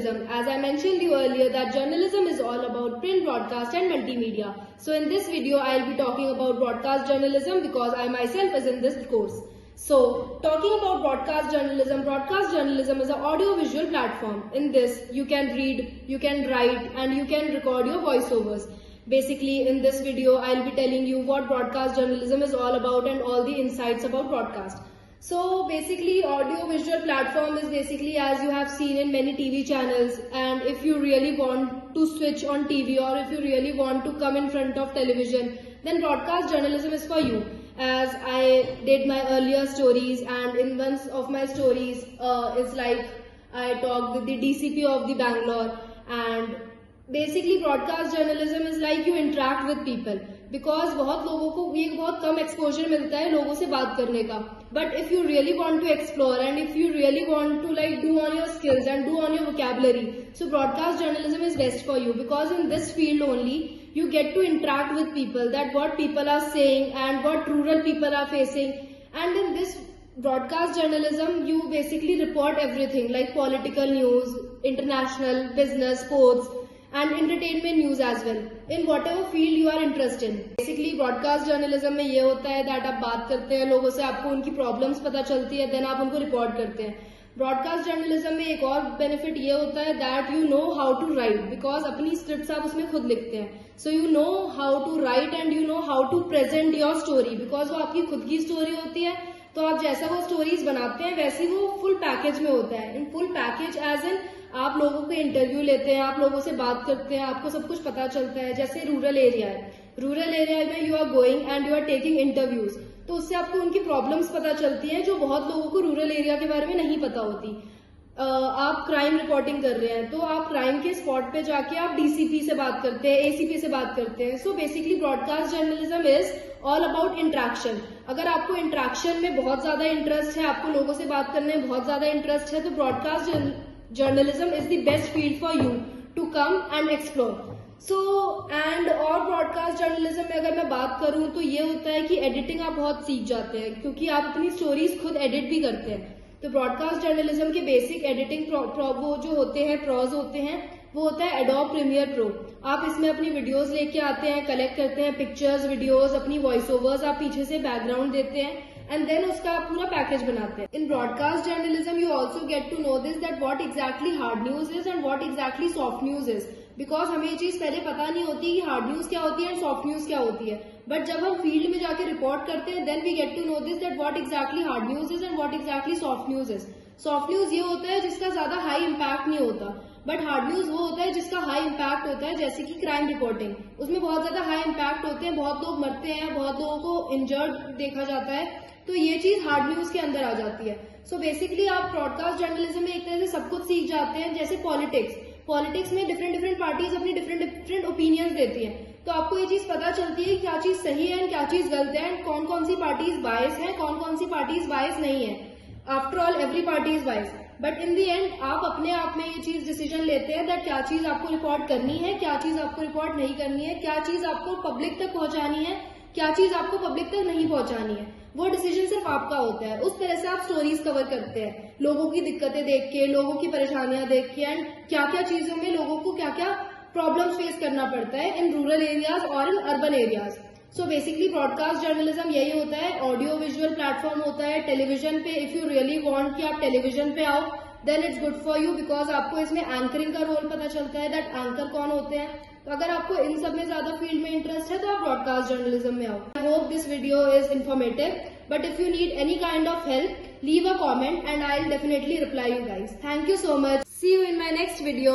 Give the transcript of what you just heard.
journalism. As I mentioned you earlier that journalism is all about print, broadcast and multimedia. So in this video I'll be talking about broadcast journalism because I myself is in this course. So talking about broadcast journalism is an audio-visual platform. In this you can read, you can write and you can record your voiceovers. Basically in this video I'll be telling you what broadcast journalism is all about and all the insights about broadcast. So basically audio-visual platform is basically as you have seen in many TV channels, and if you really want to switch on TV or if you really want to come in front of television, then broadcast journalism is for you. As I did my earlier stories, and in one of my stories is like I talked with the DCP of the Bangalore, and basically broadcast journalism is like you interact with people because बहुत लोगों को एक बहुत कम exposure मिलता है लोगों से बात करने का. But if you really want to explore and if you really want to like do on your skills and do on your vocabulary, so broadcast journalism is best for you because in this field only you get to interact with people, that what people are saying and what rural people are facing. And in this broadcast journalism you basically report everything like political news, international, business, sports and entertainment news as well in whatever field you are interested in. Basically broadcast journalism में ये होता है that आप बात करते हैं लोगों से, आपको उनकी problems पता चलती है, then आप उनको report करते हैं. ब्रॉडकास्ट जर्नलिज्म में एक और बेनिफिट ये होता है that you know how to write because अपनी स्क्रिप्ट आप उसमें खुद लिखते हैं. So you know how to write and you know how to present your story because वो आपकी खुद की स्टोरी होती है. तो आप जैसा वो स्टोरीज बनाते हैं वैसे वो फुल पैकेज में होता है. In full package as in आप लोगों के इंटरव्यू लेते हैं, आप लोगों से बात करते हैं, आपको सब कुछ पता चलता है. जैसे रूरल एरिया है, रूरल एरिया में you are going and you are taking interviews, तो उससे आपको उनकी प्रॉब्लम्स पता चलती हैं जो बहुत लोगों को रूरल एरिया के बारे में नहीं पता होती. आप क्राइम रिपोर्टिंग कर रहे हैं तो आप क्राइम के स्पॉट पे जाके आप डीसीपी से बात करते हैं, एसीपी से बात करते हैं. So basically broadcast journalism is all about interaction. अगर आपको इंटरेक्शन में बहुत ज्यादा इंटरेस्ट है, आपको लोगों से बात करने में बहुत ज्यादा इंटरेस्ट है, तो broadcast journalism is the best field for you to come and explore. So and और ब्रॉडकास्ट जर्नलिज्म में अगर मैं बात करूं तो ये होता है कि एडिटिंग आप बहुत सीख जाते हैं क्योंकि आप अपनी स्टोरीज खुद एडिट भी करते हैं. तो ब्रॉडकास्ट जर्नलिज्म के बेसिक एडिटिंग वो जो होते हैं प्रोज होते हैं वो होता है एडोब प्रीमियर प्रो. आप इसमें अपनी वीडियोस लेके आते हैं, कलेक्ट करते हैं पिक्चर्स, वीडियोस, अपनी वॉइस ओवर्स, आप पीछे से बैकग्राउंड देते हैं and then उसका पूरा पैकेज बनाते हैं. In broadcast journalism you also get to know this that what exactly hard news is and what exactly soft news is because हमें ये चीज पहले पता नहीं होती कि हार्ड न्यूज क्या होती है एंड सॉफ्ट न्यूज क्या होती है. बट जब हम फील्ड में जाके रिपोर्ट करते हैं then we get to know this that what exactly hard news is and what exactly soft news is. Soft news ये होता है जिसका ज्यादा हाई इम्पैक्ट नहीं होता, बट हार्ड न्यूज वो होता है जिसका हाई इम्पैक्ट होता है. जैसे कि क्राइम रिपोर्टिंग, उसमें बहुत ज्यादा हाई इम्पैक्ट होते हैं, बहुत लोग मरते हैं, बहुत लोगों को इंजर्ड देखा जाता है, तो ये चीज हार्ड न्यूज के अंदर आ जाती है. सो बेसिकली आप ब्रॉडकास्ट जर्नलिज्म में एक तरह से सब कुछ सीख जाते हैं. जैसे पॉलिटिक्स में डिफरेंट पार्टीज अपनी डिफरेंट ओपिनियंस देती हैं, तो आपको ये चीज पता चलती है क्या चीज सही है एंड क्या चीज गलत है एंड कौन कौन सी पार्टीज बायस है, कौन कौन सी पार्टीज बायस नहीं है. After all every party is bias, but in the and आप अपने आप में ये चीज डिसीजन लेते हैं दैट क्या चीज आपको रिपोर्ट करनी है, क्या चीज आपको रिपोर्ट नहीं करनी है, क्या चीज आपको पब्लिक तक पहुंचानी है, क्या चीज आपको पब्लिक तक नहीं पहुंचानी है. वो डिसीजन सिर्फ आपका होता है. उस तरह से आप स्टोरीज कवर करते हैं लोगों की दिक्कतें देख के, लोगों की परेशानियां देख के एंड क्या क्या चीजों में लोगों को क्या क्या प्रॉब्लम्स फेस करना पड़ता है इन रूरल एरियाज और in urban areas. So basically broadcast journalism यही होता है. ऑडियो विजुअल प्लेटफॉर्म होता है. टेलीविजन पे इफ यू रियली वांट कि आप टेलीविजन पे आओ then it's good for you because आपको इसमें एंकरिंग का रोल पता चलता है दैट एंकर कौन होते हैं. तो अगर आपको इन सब में ज्यादा फील्ड में इंटरेस्ट है तो आप ब्रॉडकास्ट जर्नलिज्म में आओ. I hope this video is informative, but if you need any kind of help leave a comment and I will definitely reply you guys. Thank you so much. See you in my next video.